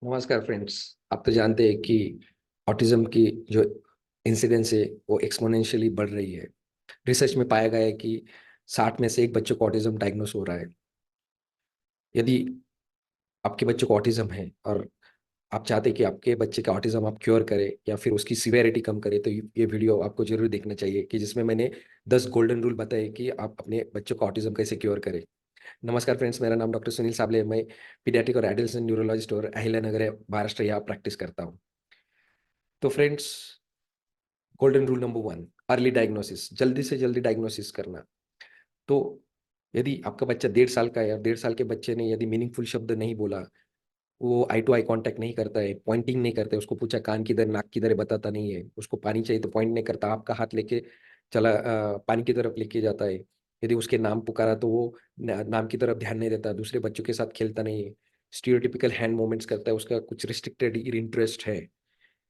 नमस्कार फ्रेंड्स। आप तो जानते हैं कि ऑटिज्म की जो इंसिडेंस है वो एक्सपोनेंशियली बढ़ रही है। रिसर्च में पाया गया है कि 60 में से एक बच्चों को ऑटिज्म डायग्नोस हो रहा है। यदि आपके बच्चों को ऑटिज्म है और आप चाहते हैं कि आपके बच्चे का ऑटिज्म आप क्योर करें या फिर उसकी सिवेरिटी कम करें, तो ये वीडियो आपको जरूर देखना चाहिए कि जिसमें मैंने 10 गोल्डन रूल बताए कि आप अपने बच्चों का ऑटिज्म कैसे क्योर करें। नमस्कार फ्रेंड्स, मेरा नाम डॉक्टर सुनील साबले है। मैं पीडियाट्रिक और एडल्ट न्यूरोलॉजिस्ट और अहिल्यानगर महाराष्ट्र यहाँ प्रैक्टिस करता हूँ। तो friends, golden rule number 1, early diagnosis, जल्दी से जल्दी डायग्नोसिस करना। तो यदि आपका बच्चा 1.5 साल का है या 1.5 साल के बच्चे ने यदि मीनिंगफुल शब्द नहीं बोला, वो आई टू आई कांटेक्ट नहीं करता है, पॉइंटिंग नहीं करता है, उसको पूछा कान किधर नाक किधर है बताता नहीं है, उसको पानी चाहिए तो पॉइंट नहीं करता, आपका हाथ लेके चला पानी की तरफ लेके जाता है। यदि उसके नाम पुकारा तो वो नाम की तरफ ध्यान नहीं देता, दूसरे बच्चों के साथ खेलता नहीं है, स्टीरियोटिपिकल हैंड मूवमेंट्स करता है, उसका कुछ रिस्ट्रिक्टेड इंटरेस्ट है,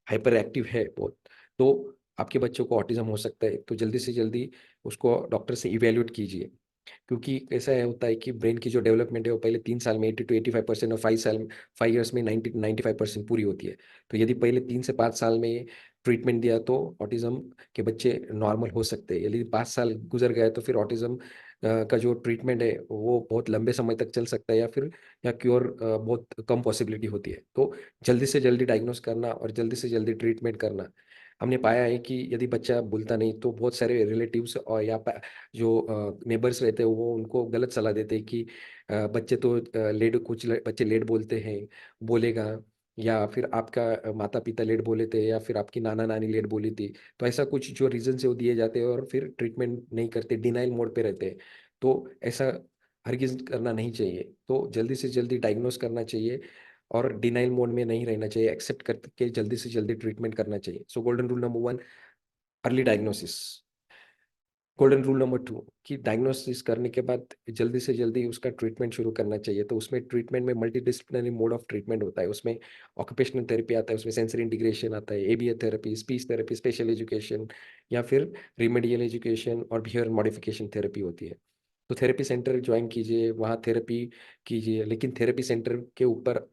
हाइपर एक्टिव है बहुत, तो आपके बच्चों को ऑटिज्म हो सकता है। तो जल्दी से जल्दी उसको डॉक्टर से इवेल्युएट कीजिए, क्योंकि ऐसा है होता है कि ब्रेन की जो डेवलपमेंट है वो पहले 3 साल में 80 to 85% और 5 में 90 to 95% पूरी होती है। तो यदि पहले 3 से 5 साल में ट्रीटमेंट दिया तो ऑटिज्म के बच्चे नॉर्मल हो सकते हैं। यदि 5 साल गुजर गए तो फिर ऑटिज्म का जो ट्रीटमेंट है वो बहुत लंबे समय तक चल सकता है, या क्योर बहुत कम पॉसिबिलिटी होती है। तो जल्दी से जल्दी डायग्नोस करना और जल्दी से जल्दी ट्रीटमेंट करना। हमने पाया है कि यदि बच्चा बोलता नहीं तो बहुत सारे रिलेटिव्स और जो नेबर्स रहते हैं वो उनको गलत सलाह देते हैं कि बच्चे तो बच्चे लेट बोलते हैं, बोलेगा, या फिर आपका माता पिता लेट बोले थे या फिर आपकी नाना नानी लेट बोली थी। तो ऐसा कुछ जो रीजन है वो दिए जाते हैं और फिर ट्रीटमेंट नहीं करते, डिनाइल मोड पे रहते हैं। तो ऐसा हरगिज करना नहीं चाहिए। तो जल्दी से जल्दी डायग्नोस करना चाहिए और डिनाइल मोड में नहीं रहना चाहिए, एक्सेप्ट करके जल्दी से जल्दी ट्रीटमेंट करना चाहिए। सो golden rule number 1, early diagnosis. Golden rule number 2, कि डायग्नोसिस करने के बाद जल्दी से जल्दी उसका ट्रीटमेंट शुरू करना चाहिए। तो उसमें ट्रीटमेंट में multi disciplinary mode of treatment होता है। उसमें ऑक्यूपेशनल थेरेपी आता है, उसमें सेंसरी इंटीग्रेशन आता है, ABA therapy, speech therapy, special education, या फिर रिमेडियल एजुकेशन और बिहेवियर मॉडिफिकेशन थेरेपी होती है। तो थेरेपी सेंटर ज्वाइन कीजिए, वहाँ थेरेपी कीजिए, लेकिन थेरेपी सेंटर के ऊपर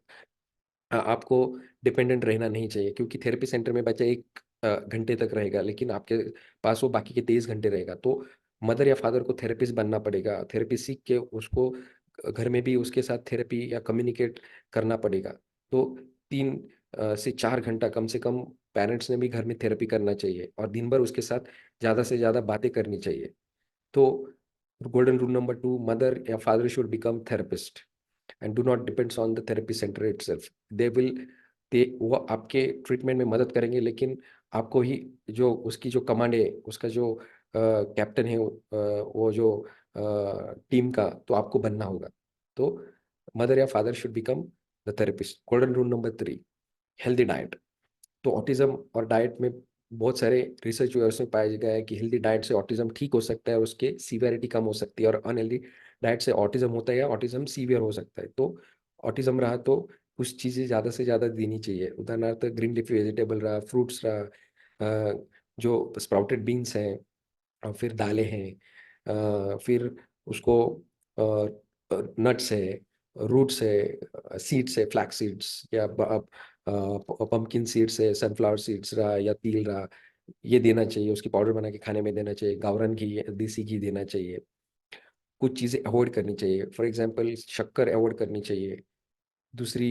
आपको डिपेंडेंट रहना नहीं चाहिए, क्योंकि थेरेपी सेंटर में बच्चा 1 घंटे तक रहेगा लेकिन आपके पास वो बाकी के 23 घंटे रहेगा। तो मदर या फादर को थेरेपिस्ट बनना पड़ेगा, थेरेपी सीख के उसको घर में भी उसके साथ थेरेपी या कम्युनिकेट करना पड़ेगा। तो 3 से 4 घंटा कम से कम पेरेंट्स ने भी घर में थेरेपी करना चाहिए और दिन भर उसके साथ ज़्यादा से ज़्यादा बातें करनी चाहिए। तो गोल्डन रूल नंबर 2, मदर या father should become therapist and do not depends on the therapy centre itself. They will they वो आपके ट्रीटमेंट में मदद करेंगे, लेकिन आपको ही जो उसकी जो कमांड है, उसका जो कैप्टन है, वो जो टीम का, तो आपको बनना होगा। तो मदर या father should become the therapist. Golden rule number 3, healthy diet. तो ऑटिज्म और डाइट में बहुत सारे रिसर्च हुए, उसमें पाया गया है कि हेल्दी डाइट से ऑटिज्म ठीक हो सकता है और उसके सीवियरिटी कम हो सकती है, और अनहेल्दी डाइट से ऑटिज्म होता है या ऑटिज्म सीवियर हो सकता है। तो ऑटिज्म रहा तो कुछ चीज़ें ज़्यादा से ज़्यादा देनी चाहिए, उदाहरणार्थ ग्रीन लीफी वेजिटेबल रहा, फ्रूट्स रहा, जो स्प्राउटेड बीन्स हैं, और फिर दालें हैं, फिर उसको नट्स है, रूट्स है, सीड्स है, फ्लैक्स सीड्स या पंपकिन सीड्स है, सनफ्लावर सीड्स रहा या तिल रहा, ये देना चाहिए, उसकी पाउडर बना के खाने में देना चाहिए। गावरन घी, देसी घी देना चाहिए। कुछ चीज़ें अवॉइड करनी चाहिए, फॉर एग्जांपल शक्कर अवॉइड करनी चाहिए। दूसरी,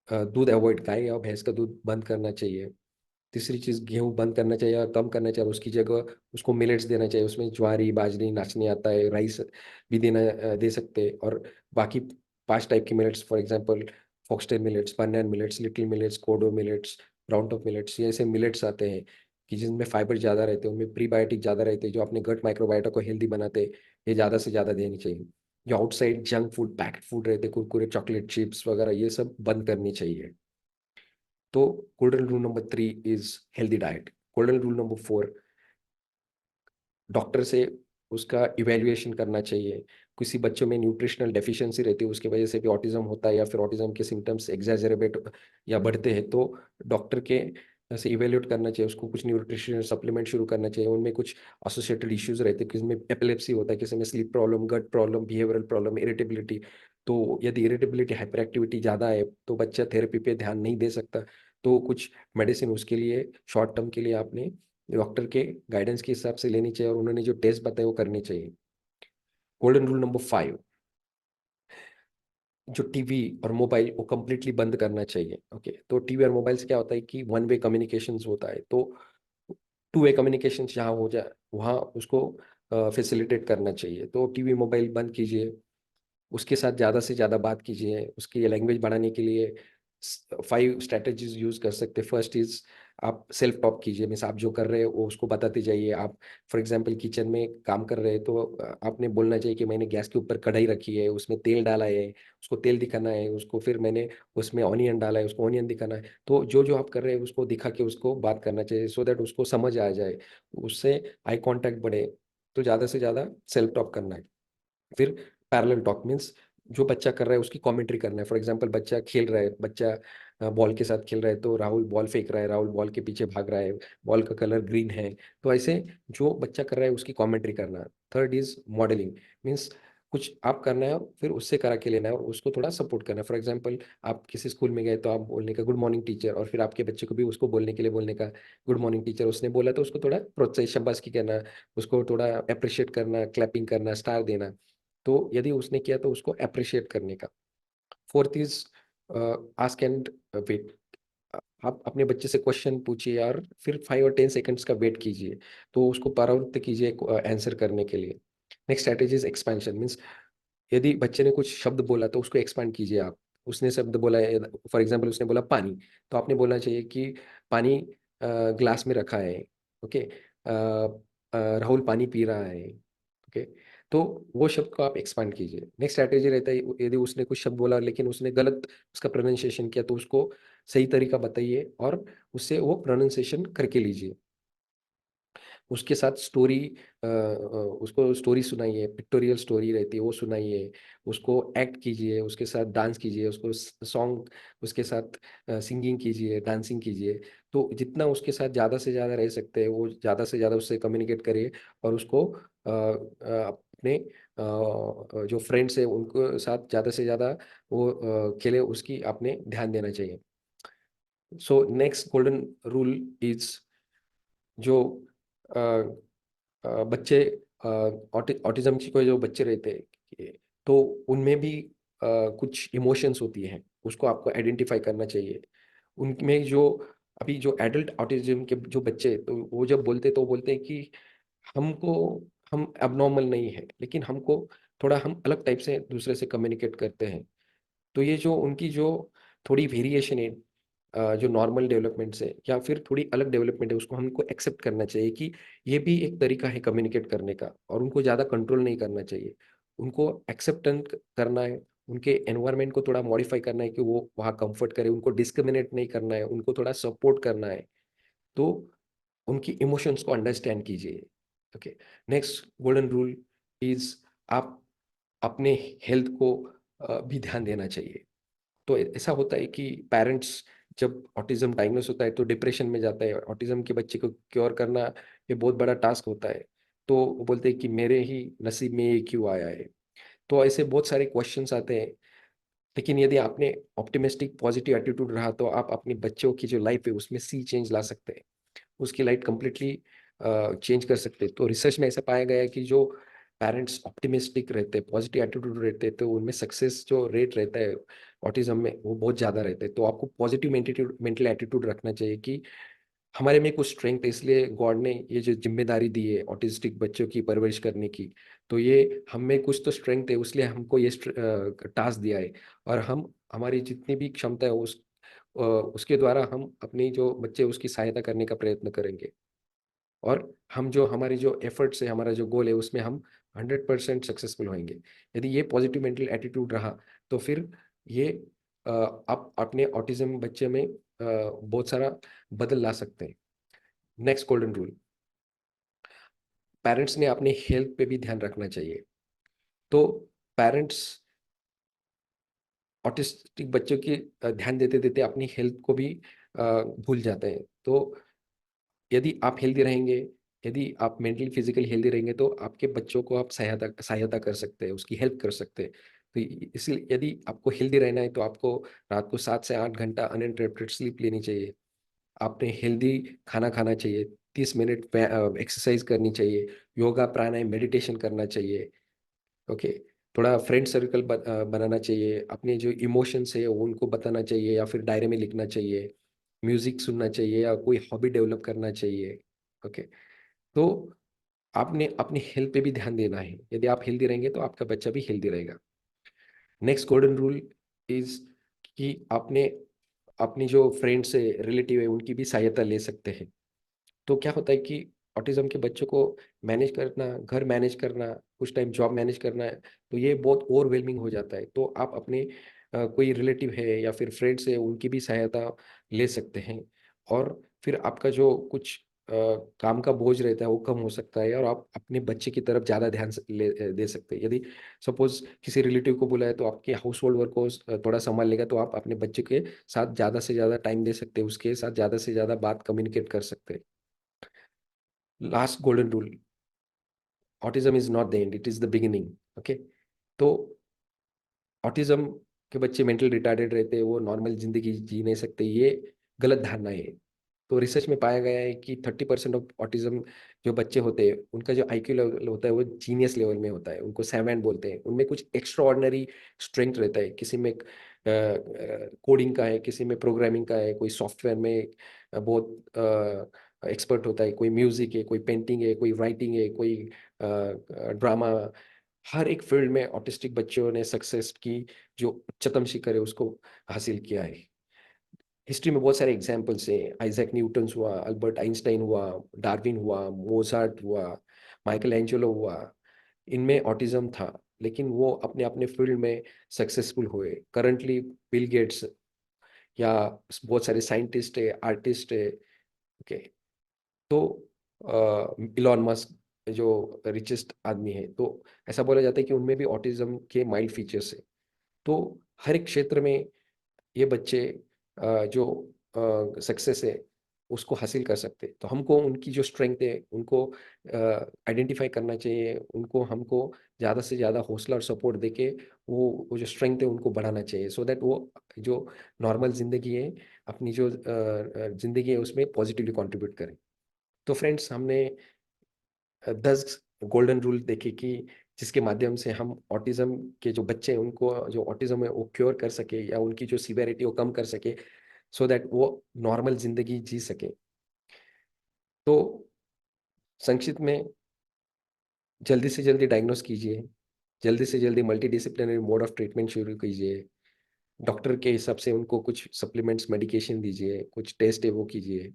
दूध अवॉइड, गाय या भैंस का दूध बंद करना चाहिए। तीसरी चीज़, गेहूँ बंद करना चाहिए और कम करना चाहिए, और उसकी जगह उसको मिलेट्स देना चाहिए। उसमें ज्वारी, बाजरी, नाचनी आता है, राइस भी दे सकते हैं। और बाकी 5 टाइप की millets, for example foxtail millets, पन्नान millets, little millets, kodo millets, brown top millets, ये ऐसे मिलेट्स आते हैं कि जिनमें फाइबर ज़्यादा रहते हैं, उनमें प्रीबायोटिक ज़्यादा रहते हैं, जो अपने गट माइक्रोबायोटा को हेल्दी बनाते हैं। ये ज़्यादा से ज़्यादा देनी चाहिए। जो outside junk food, packed food रहते हैं, कुरकुरे, चॉकलेट, चिप्स वगैरह, ये सब बंद करनी चाहिए। तो golden rule number 3 is healthy diet. Golden rule number 4, doctor से उसका इवेल्युएशन करना चाहिए। किसी बच्चों में न्यूट्रिशनल डेफिशिएंसी रहती है, उसकी वजह से भी ऑटिज्म होता है, या फिर ऑटिज्म के सिम्टम्स एग्जैजरेबेट या बढ़ते हैं, तो डॉक्टर के से इवेल्युएट करना चाहिए, उसको कुछ न्यूट्रिशनल सप्लीमेंट शुरू करना चाहिए। उनमें कुछ एसोसिएटेड इश्यूज रहते हैं, किसी में एपिलेप्सी होता है, किसी में स्लीप प्रॉब्लम, गट प्रॉब्लम, बिहेवियरल प्रॉब्लम, इरिटेबिलिटी। तो यदि इरिटेबिलिटी, हाइपर एक्टिविटी ज़्यादा है तो बच्चा थेरेपी पे ध्यान नहीं दे सकता, तो कुछ मेडिसिन उसके लिए शॉर्ट टर्म के लिए आपने डॉक्टर के गाइडेंस के हिसाब से लेनी चाहिए और उन्होंने जो टेस्ट बताए वो करनी चाहिए। गोल्डन रूल नंबर 5, जो टीवी और मोबाइल वो कंप्लीटली बंद करना चाहिए। ओके, तो टीवी और मोबाइल से क्या होता है कि वन वे कम्युनिकेशन होता है, तो टू वे कम्युनिकेशन जहाँ हो जाए वहाँ उसको फैसिलिटेट करना चाहिए। तो टीवी मोबाइल बंद कीजिए, उसके साथ ज़्यादा से ज़्यादा बात कीजिए। उसकी लैंग्वेज बढ़ाने के लिए 5 स्ट्रैटेजीज यूज़ कर सकते हैं। फर्स्ट इज़ आप सेल्फ टॉक कीजिए, मीन्स आप जो कर रहे हो वो उसको बताते जाइए। आप फॉर एग्जांपल किचन में काम कर रहे हैं तो आपने बोलना चाहिए कि मैंने गैस के ऊपर कढ़ाई रखी है, उसमें तेल डाला है, उसको तेल दिखाना है उसको, फिर मैंने उसमें ऑनियन डाला है, उसको ऑनियन दिखाना है। तो जो जो आप कर रहे हैं उसको दिखा के उसको बात करना चाहिए, सो दैट उसको समझ आ जाए, उससे आई कांटेक्ट बढ़े। तो ज़्यादा से ज़्यादा सेल्फ टॉक करना है। फिर पैरेलल टॉक मीन्स जो बच्चा कर रहा है उसकी कमेंट्री करना है। फॉर एग्जांपल बच्चा खेल रहा है, बच्चा बॉल के साथ खेल रहा है, तो राहुल बॉल फेंक रहा है, राहुल बॉल के पीछे भाग रहा है, बॉल का कलर ग्रीन है। तो ऐसे जो बच्चा कर रहा है उसकी कमेंट्री करना। थर्ड इज मॉडलिंग, मीन्स कुछ आप करना है और फिर उससे करा के लेना है और उसको थोड़ा सपोर्ट करना है। फॉर एग्जांपल आप किसी स्कूल में गए तो आप बोलने का गुड मॉर्निंग टीचर, और फिर आपके बच्चे को भी उसको बोलने के लिए बोलने का गुड मॉर्निंग टीचर। उसने बोला तो उसको थोड़ा प्रोत्साहित शाबाशी कहना, उसको थोड़ा अप्रिशिएट करना, क्लैपिंग करना, स्टार देना। तो यदि उसने किया तो उसको अप्रिशिएट करने का। Fourth is ask and wait. आप अपने बच्चे से क्वेश्चन पूछिए और फिर 5 और 10 सेकंड्स का वेट कीजिए, तो उसको परावृत्त कीजिए आंसर करने के लिए। Next strategy is expansion, means यदि बच्चे ने कुछ शब्द बोला तो उसको एक्सपांड कीजिए आप। उसने शब्द बोला है, फॉर एग्जाम्पल उसने बोला पानी, तो आपने बोलना चाहिए कि पानी ग्लास में रखा है। ओके, राहुल पानी पी रहा है। ओके, तो वो शब्द को आप एक्सपांड कीजिए। नेक्स्ट स्ट्रैटेजी रहता है यदि उसने कुछ शब्द बोला लेकिन उसने गलत उसका प्रोनाउंसिएशन किया तो उसको सही तरीका बताइए और उससे वो प्रोनाउंसिएशन करके लीजिए। उसके साथ स्टोरी उसको स्टोरी सुनाइए, पिक्टोरियल स्टोरी रहती है वो सुनाइए, उसको एक्ट कीजिए, उसके साथ डांस कीजिए, उसको सॉन्ग उसके साथ सिंगिंग कीजिए, डांसिंग कीजिए। तो जितना उसके साथ ज़्यादा से ज़्यादा रह सकते हैं वो ज़्यादा से ज़्यादा उससे कम्युनिकेट करिए और उसको अपने जो फ्रेंड्स है उनको साथ ज़्यादा से ज़्यादा वो खेले, उसकी आपने ध्यान देना चाहिए। So next golden rule is जो अ, बच्चे ऑटिज्म के कोई जो बच्चे रहते हैं तो उनमें भी कुछ इमोशंस होती हैं, उसको आपको आइडेंटिफाई करना चाहिए। उनमें जो अभी जो एडल्ट ऑटिज्म के जो बच्चे तो वो जब बोलते तो बोलते हैं कि हमको हम एबनॉर्मल नहीं है, लेकिन हमको थोड़ा हम अलग टाइप से दूसरे से कम्युनिकेट करते हैं। तो ये जो उनकी जो थोड़ी वेरिएशन है जो नॉर्मल डेवलपमेंट से या फिर थोड़ी अलग डेवलपमेंट है, उसको हमको एक्सेप्ट करना चाहिए कि ये भी एक तरीका है कम्युनिकेट करने का, और उनको ज़्यादा कंट्रोल नहीं करना चाहिए। उनको एक्सेप्टेंस करना है, उनके एनवायरनमेंट को थोड़ा मॉडिफाई करना है कि वो वहाँ कंफर्ट करे, उनको डिस्क्रिमिनेट नहीं करना है, उनको थोड़ा सपोर्ट करना है। तो उनकी इमोशंस को अंडरस्टैंड कीजिए। Okay, next golden rule is आप अपने हेल्थ को भी ध्यान देना चाहिए। तो ऐसा होता है कि पेरेंट्स जब ऑटिज्म डायग्नोस होता है तो डिप्रेशन में जाता है। ऑटिज्म के बच्चे को क्योर करना ये बहुत बड़ा टास्क होता है, तो वो बोलते हैं कि मेरे ही नसीब में ये क्यों आया है। तो ऐसे बहुत सारे क्वेश्चंस आते हैं, लेकिन यदि आपने ऑप्टिमिस्टिक पॉजिटिव एटीट्यूड रहा तो आप अपने बच्चों की जो लाइफ है उसमें सी चेंज ला सकते हैं, उसकी लाइफ कंप्लीटली चेंज कर सकते हैं। तो रिसर्च में ऐसा पाया गया है कि जो पेरेंट्स ऑप्टिमिस्टिक रहते हैं, पॉजिटिव एटीट्यूड रहते हैं, तो उनमें सक्सेस जो रेट रहता है ऑटिज्म में वो बहुत ज़्यादा रहता है। तो आपको पॉजिटिव मेंटल एटीट्यूड रखना चाहिए कि हमारे में कुछ स्ट्रेंथ है, इसलिए गॉड ने ये जो जिम्मेदारी दी है ऑटिस्टिक बच्चों की परवरिश करने की, तो ये हम में कुछ तो स्ट्रेंथ है, इसलिए हमको ये टास्क दिया है। और हम हमारी जितनी भी क्षमता है उसके द्वारा हम अपनी जो बच्चे उसकी सहायता करने का प्रयत्न करेंगे। और हम जो हमारी जो एफर्ट्स है, हमारा जो गोल है उसमें हम 100% सक्सेसफुल होंगे। यदि ये पॉजिटिव मेंटल एटीट्यूड रहा तो फिर ये आप अपने ऑटिज्म बच्चे में बहुत सारा बदल ला सकते हैं। नेक्स्ट गोल्डन रूल, पेरेंट्स ने अपने हेल्थ पे भी ध्यान रखना चाहिए। तो पेरेंट्स ऑटिस्टिक बच्चों की ध्यान देते देते अपनी हेल्थ को भी भूल जाते हैं। तो यदि आप हेल्दी रहेंगे, यदि आप मेंटली फिजिकली हेल्दी रहेंगे तो आपके बच्चों को आप सहायता सहायता कर सकते हैं, उसकी हेल्प कर सकते हैं। तो इसलिए यदि आपको हेल्दी रहना है तो आपको रात को 7 से 8 घंटा अनइंटरप्टेड स्लीप लेनी चाहिए। आपने हेल्दी खाना खाना चाहिए, 30 मिनट एक्सरसाइज करनी चाहिए, योगा प्राणायाम मेडिटेशन करना चाहिए। ओके, थोड़ा फ्रेंड सर्कल बनाना चाहिए, अपने जो इमोशंस है वो उनको बताना चाहिए या फिर डायरी में लिखना चाहिए, म्यूजिक सुनना चाहिए या कोई हॉबी डेवलप करना चाहिए। ओके, तो आपने अपनी हेल्थ पे भी ध्यान देना है। यदि आप हेल्दी रहेंगे तो आपका बच्चा भी हेल्दी रहेगा। नेक्स्ट गोल्डन रूल इज कि आपने अपनी जो फ्रेंड्स है, रिलेटिव है, उनकी भी सहायता ले सकते हैं। तो क्या होता है कि ऑटिज्म के बच्चों को मैनेज करना, घर मैनेज करना, कुछ टाइम जॉब मैनेज करना है, तो ये बहुत ओवरवेलमिंग हो जाता है। तो आप अपने कोई रिलेटिव है या फिर फ्रेंड्स है, उनकी भी सहायता ले सकते हैं। और फिर आपका जो कुछ काम का बोझ रहता है वो कम हो सकता है और आप अपने बच्चे की तरफ ज़्यादा ध्यान दे सकते हैं। यदि सपोज किसी रिलेटिव को बुलाए तो आपके हाउस होल्ड वर्क को थोड़ा संभाल लेगा, तो आप अपने बच्चे के साथ ज़्यादा से ज़्यादा टाइम दे सकते हैं, उसके साथ ज़्यादा से ज़्यादा बात कम्युनिकेट कर सकते हैं। Last golden rule, autism is not the end, it is the beginning. Okay, तो ऑटिज्म के बच्चे मेंटल रिटार्डेड रहते हैं, वो नॉर्मल जिंदगी जी नहीं सकते, ये गलत धारणा है। तो रिसर्च में पाया गया है कि 30% ऑफ ऑटिज्म जो बच्चे होते हैं उनका जो आईक्यू लेवल होता है वो जीनियस लेवल में होता है, उनको सेवेंट बोलते हैं। उनमें कुछ एक्स्ट्रा ऑर्डिनरी स्ट्रेंथ रहता है, किसी में कोडिंग का है, किसी में प्रोग्रामिंग का है, कोई सॉफ्टवेयर में बहुत एक्सपर्ट होता है, कोई म्यूजिक है, कोई पेंटिंग है, कोई राइटिंग है, कोई ड्रामा। हर एक फील्ड में ऑटिस्टिक बच्चों ने सक्सेस की जो उच्चतम शिखर है उसको हासिल किया है। हिस्ट्री में बहुत सारे एग्जाम्पल्स हैं, आइजैक न्यूटन्स हुआ, अल्बर्ट आइंस्टाइन हुआ, डार्विन हुआ, मोजार्ट हुआ, माइकल एंजेलो हुआ। इनमें ऑटिज्म था लेकिन वो अपने अपने फील्ड में सक्सेसफुल हुए। करंटली बिल गेट्स या बहुत सारे साइंटिस्ट है, आर्टिस्ट है। ओके, तो इलॉन मस्क जो रिचेस्ट आदमी है, तो ऐसा बोला जाता है कि उनमें भी ऑटिज्म के माइल्ड फीचर्स है। तो हर एक क्षेत्र में ये बच्चे जो सक्सेस है उसको हासिल कर सकते हैं। तो हमको उनकी जो स्ट्रेंथ है उनको आइडेंटिफाई करना चाहिए, उनको हमको ज़्यादा से ज़्यादा हौसला और सपोर्ट देके वो जो स्ट्रेंथ है उनको बढ़ाना चाहिए, सो दैट वो जो नॉर्मल ज़िंदगी है, अपनी जो ज़िंदगी है उसमें पॉजिटिवली कंट्रीब्यूट करें। तो फ्रेंड्स, हमने 10 गोल्डन रूल देखे कि जिसके माध्यम से हम ऑटिज्म के जो बच्चे हैं उनको जो ऑटिज्म है वो क्योर कर सके या उनकी जो सीवियरिटी वो कम कर सके, सो दैट वो नॉर्मल जिंदगी जी सके। तो संक्षिप्त में, जल्दी से जल्दी डायग्नोस कीजिए, जल्दी से जल्दी multi disciplinary mode of treatment शुरू कीजिए, डॉक्टर के हिसाब से उनको कुछ सप्लीमेंट्स मेडिकेशन दीजिए, कुछ टेस्ट है वो कीजिए,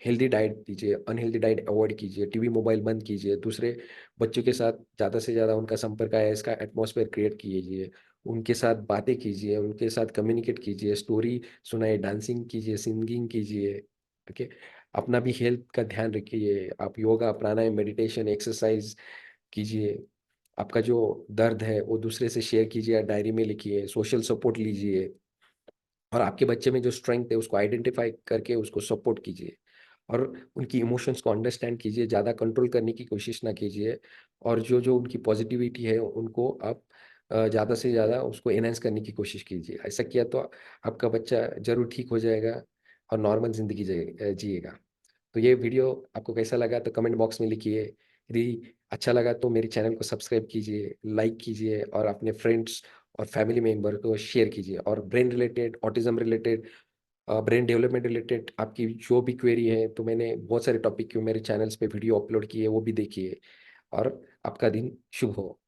हेल्दी डाइट दीजिए, अनहेल्दी डाइट अवॉइड कीजिए, टीवी मोबाइल बंद कीजिए, दूसरे बच्चों के साथ ज़्यादा से ज़्यादा उनका संपर्क आया इसका एटमॉस्फेयर क्रिएट कीजिए, उनके साथ बातें कीजिए, उनके साथ कम्युनिकेट कीजिए, स्टोरी सुनाए, डांसिंग कीजिए, सिंगिंग कीजिए। ओके, अपना भी हेल्थ का ध्यान रखिए, आप योगा प्राणायाम मेडिटेशन एक्सरसाइज कीजिए। आपका जो दर्द है वो दूसरे से शेयर कीजिए, डायरी में लिखिए, सोशल सपोर्ट लीजिए और आपके बच्चे में जो स्ट्रेंथ है उसको आइडेंटिफाई करके उसको सपोर्ट कीजिए और उनकी इमोशंस को अंडरस्टैंड कीजिए, ज़्यादा कंट्रोल करने की कोशिश ना कीजिए। और जो जो उनकी पॉजिटिविटी है उनको आप ज़्यादा से ज़्यादा उसको एनहांस करने की कोशिश कीजिए। ऐसा किया तो आपका बच्चा ज़रूर ठीक हो जाएगा और नॉर्मल ज़िंदगी जिएगा। तो ये वीडियो आपको कैसा लगा तो कमेंट बॉक्स में लिखिए। यदि अच्छा लगा तो मेरे चैनल को सब्सक्राइब कीजिए, लाइक कीजिए और अपने फ्रेंड्स और फैमिली मेंबर को शेयर कीजिए। और brain related, autism related, brain development related आपकी जो भी क्वेरी है, तो मैंने बहुत सारे टॉपिक के मेरे चैनल्स पे वीडियो अपलोड किए, वो भी देखिए। और आपका दिन शुभ हो।